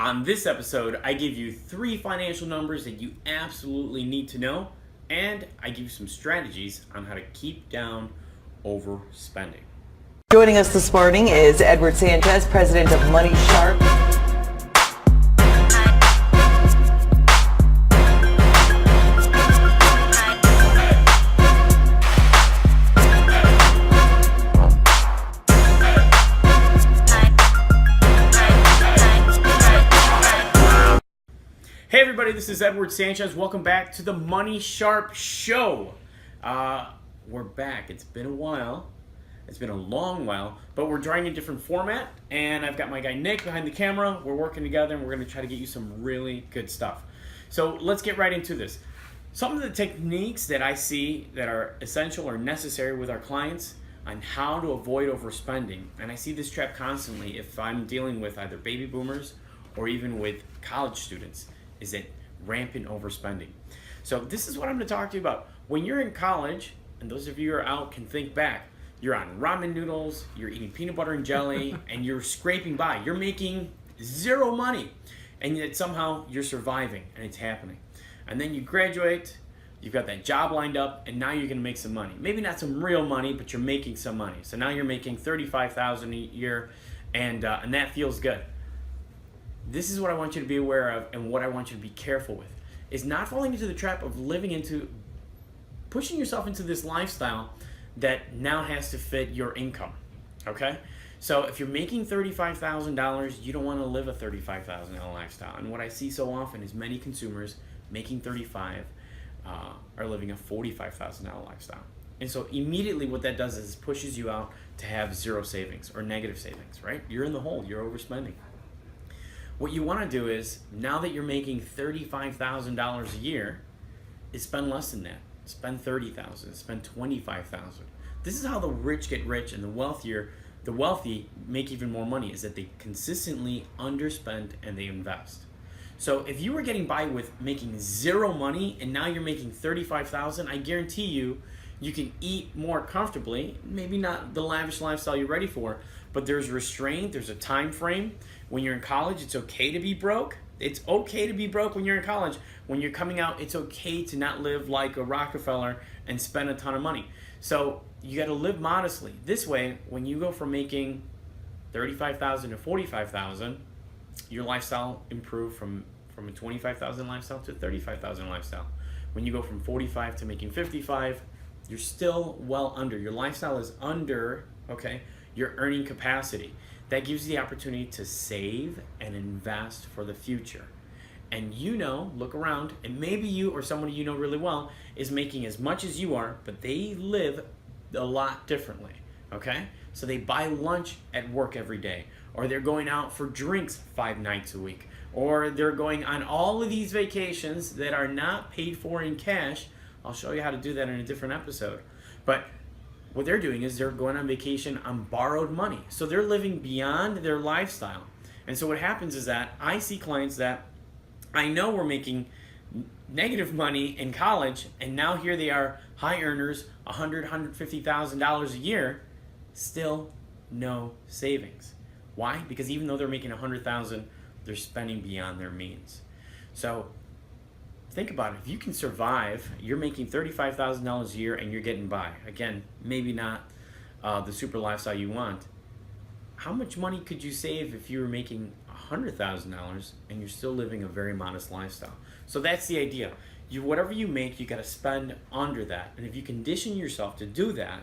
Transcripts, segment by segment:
On this episode, I give you 3 financial numbers that you absolutely need to know, and I give you some strategies on how to keep down overspending. Joining us this morning is Edward Sanchez, president of Money Sharp. Hey everybody, this is Edward Sanchez. Welcome back to the Money Sharp Show. We're back. It's been a while. It's been a long while, but we're trying a different format, and I've got my guy Nick behind the camera. We're working together, and we're going to try to get you some really good stuff. So let's get right into this. Some of the techniques that I see that are essential or necessary with our clients on how to avoid overspending, and I see this trap constantly if I'm dealing with either baby boomers or even with college students, is that rampant overspending. So this is what I'm going to talk to you about. When you're in college, and those of you who are out can think back, you're on ramen noodles, you're eating peanut butter and jelly, and you're scraping by. You're making zero money, and yet somehow you're surviving, and it's happening. And then you graduate, you've got that job lined up, and now you're going to make some money. Maybe not some real money, but you're making some money. So now you're making $35,000 a year, and that feels good. This is what I want you to be aware of, and what I want you to be careful with, is not falling into the trap of pushing yourself into this lifestyle that now has to fit your income, okay? So if you're making $35,000, you don't want to live a $35,000 lifestyle. And what I see so often is many consumers making $35,000 are living a $45,000 lifestyle. And so immediately what that does is pushes you out to have zero savings or negative savings, right? You're in the hole, you're overspending. What you want to do is, now that you're making $35,000 a year, is spend less than that. Spend $30,000, spend $25,000. This is how the rich get rich, and the wealthy make even more money, is that they consistently underspend and they invest. So if you were getting by with making zero money and now you're making $35,000, I guarantee you can eat more comfortably. Maybe not the lavish lifestyle you're ready for, but there's restraint, there's a time frame. When you're in college, it's okay to be broke. It's okay to be broke when you're in college. When you're coming out, it's okay to not live like a Rockefeller and spend a ton of money. So you got to live modestly. This way, when you go from making $35,000 to $45,000, your lifestyle improved from a $25,000 lifestyle to a $35,000 lifestyle. When you go from $45,000 to making $55,000, you're still well under. Your lifestyle is under, okay, your earning capacity. That gives you the opportunity to save and invest for the future. And look around, and maybe you or someone you know really well is making as much as you are, but they live a lot differently, okay? So they buy lunch at work every day, or they're going out for drinks 5 nights a week, or they're going on all of these vacations that are not paid for in cash. I'll show you how to do that in a different episode. But what they're doing is they're going on vacation on borrowed money. So they're living beyond their lifestyle. And so what happens is that I see clients that I know were making negative money in college, and now here they are, high earners, $100,000, $150,000 a year, still no savings. Why? Because even though they're making $100,000, they're spending beyond their means. So think about it. If you can survive, you're making $35,000 a year and you're getting by. Again, maybe not the super lifestyle you want. How much money could you save if you were making $100,000 and you're still living a very modest lifestyle? So that's the idea. Whatever you make, you got to spend under that. And if you condition yourself to do that,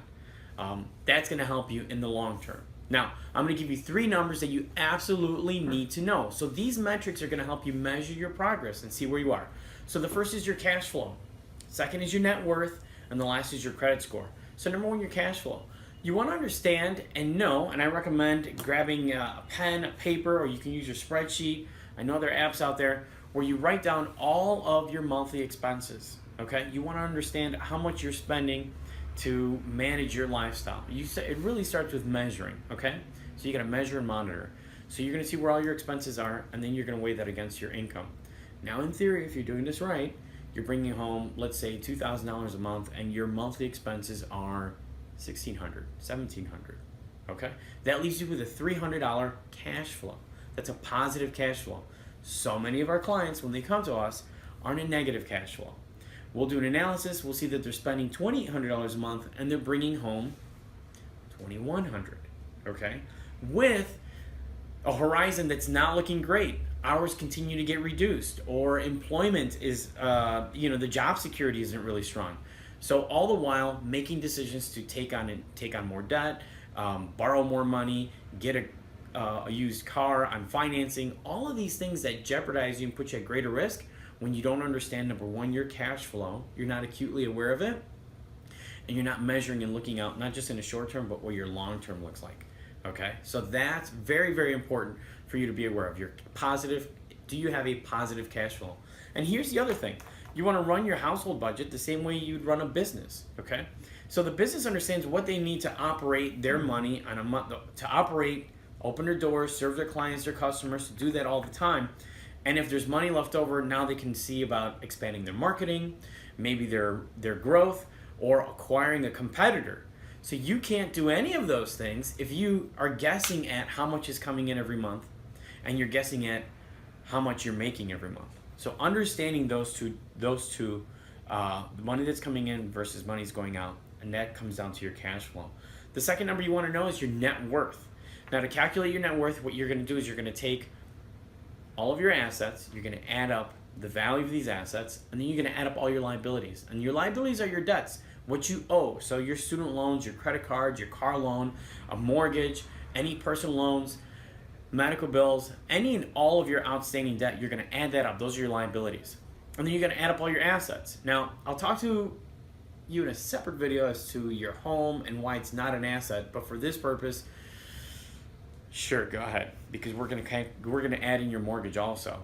that's going to help you in the long term. Now, I'm going to give you 3 numbers that you absolutely need to know. So these metrics are going to help you measure your progress and see where you are. So the first is your cash flow. Second is your net worth. And the last is your credit score. So number 1, your cash flow. You want to understand and know, and I recommend grabbing a pen, a paper, or you can use your spreadsheet. I know there are apps out there where you write down all of your monthly expenses. Okay? You want to understand how much you're spending to manage your lifestyle. It really starts with measuring, okay? So you got to measure and monitor. So you're going to see where all your expenses are, and then you're going to weigh that against your income. Now, in theory, if you're doing this right, you're bringing home, let's say, $2,000 a month, and your monthly expenses are $1,600, $1,700, okay? That leaves you with a $300 cash flow. That's a positive cash flow. so many of our clients, when they come to us, are in a negative cash flow. We'll do an analysis. We'll see that they're spending $2,800 a month and they're bringing home $2,100, okay? With a horizon that's not looking great. Hours continue to get reduced, or employment is, the job security isn't really strong. So all the while making decisions to take on more debt, borrow more money, get a used car on financing, all of these things that jeopardize you and put you at greater risk when you don't understand, number one, your cash flow, you're not acutely aware of it, and you're not measuring and looking out, not just in the short term, but what your long term looks like. Okay, so that's very, very important for you to be aware of. Do you have a positive cash flow? And here's the other thing. You want to run your household budget the same way you'd run a business, okay? So the business understands what they need to operate their money on a month, to operate, open their doors, serve their clients, their customers, to do that all the time. And if there's money left over, now they can see about expanding their marketing, maybe their growth, or acquiring a competitor. So you can't do any of those things if you are guessing at how much is coming in every month and you're guessing at how much you're making every month. So understanding those two, the money that's coming in versus money's going out, and that comes down to your cash flow. The second number you want to know is your net worth. Now, to calculate your net worth, what you're going to do is you're going to take all of your assets, you're going to add up the value of these assets, and then you're going to add up all your liabilities. And your liabilities are your debts, what you owe. So your student loans, your credit cards, your car loan, a mortgage, any personal loans, medical bills, any and all of your outstanding debt, you're going to add that up. Those are your liabilities. And then you're going to add up all your assets. Now, I'll talk to you in a separate video as to your home and why it's not an asset, but for this purpose, sure, go ahead, because we're going to add in your mortgage also.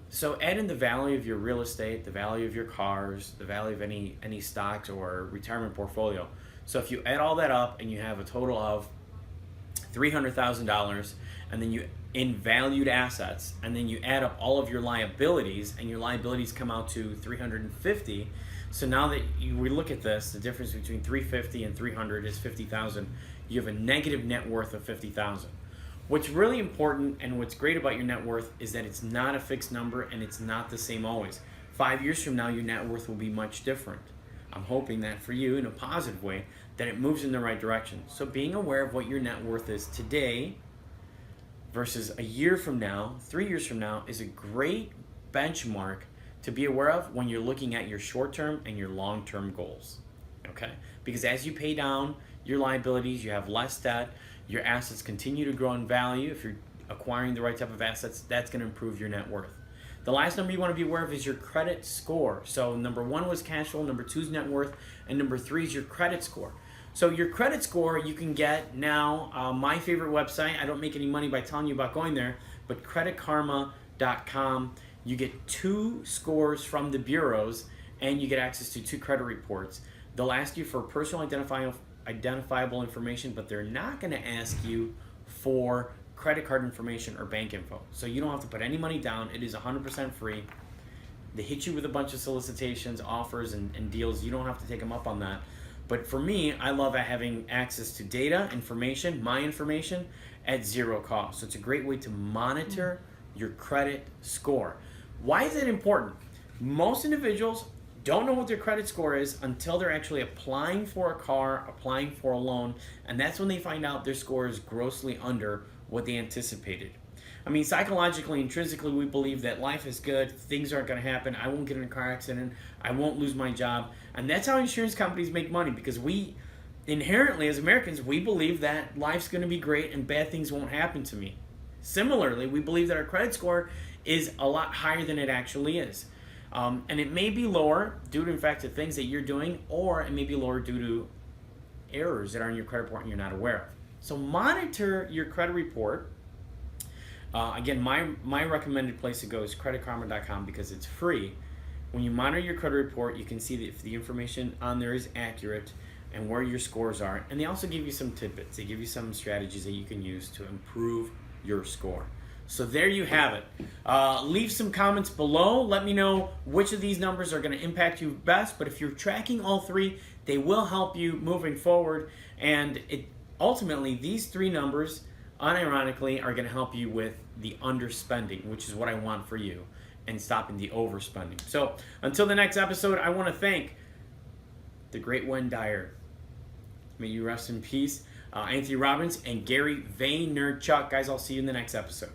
So add in the value of your real estate, the value of your cars, the value of any stocks or retirement portfolio. So if you add all that up and you have a total of $300,000, and then you in valued assets, and then you add up all of your liabilities, and your liabilities come out to $350. So now that we look at this, the difference between $350 and $300 is $50,000. You have a negative net worth of $50,000. What's really important and what's great about your net worth is that it's not a fixed number and it's not the same always. 5 years from now, your net worth will be much different. I'm hoping that for you, in a positive way, that it moves in the right direction. So being aware of what your net worth is today versus a year from now, 3 years from now, is a great benchmark to be aware of when you're looking at your short-term and your long-term goals, okay? Because as you pay down your liabilities, you have less debt, your assets continue to grow in value. If you're acquiring the right type of assets, that's going to improve your net worth. The last number you want to be aware of is your credit score. So number 1 was cash flow, number 2 is net worth, and number 3 is your credit score. So your credit score you can get now, my favorite website, I don't make any money by telling you about going there, but creditkarma.com. You get 2 scores from the bureaus, and you get access to 2 credit reports. They'll ask you for personal identifiable information, but they're not going to ask you for credit card information or bank info. So you don't have to put any money down. It is 100% free. They hit you with a bunch of solicitations, offers, and deals. You don't have to take them up on that. But for me, I love having access to data, information, my information, at zero cost. So it's a great way to monitor your credit score. Why is it important? Most individuals don't know what their credit score is until they're actually applying for a car, applying for a loan, and that's when they find out their score is grossly under what they anticipated. I mean, psychologically, intrinsically, we believe that life is good, things aren't going to happen, I won't get in a car accident, I won't lose my job, and that's how insurance companies make money, because we, inherently, as Americans, we believe that life's going to be great and bad things won't happen to me. Similarly, we believe that our credit score is a lot higher than it actually is. And it may be lower due to, in fact, to things that you're doing, or it may be lower due to errors that are in your credit report and you're not aware of. So monitor your credit report. Again, my recommended place to go is creditkarma.com because it's free. When you monitor your credit report, you can see if the information on there is accurate and where your scores are. And they also give you some tidbits. They give you some strategies that you can use to improve your score. So there you have it. Leave some comments below. Let me know which of these numbers are going to impact you best. But if you're tracking all 3, they will help you moving forward. And ultimately, these 3 numbers unironically are going to help you with the underspending, which is what I want for you, and stopping the overspending. So until the next episode, I want to thank the great Wen Dyer. May you rest in peace. Anthony Robbins and Gary Vaynerchuk. Guys, I'll see you in the next episode.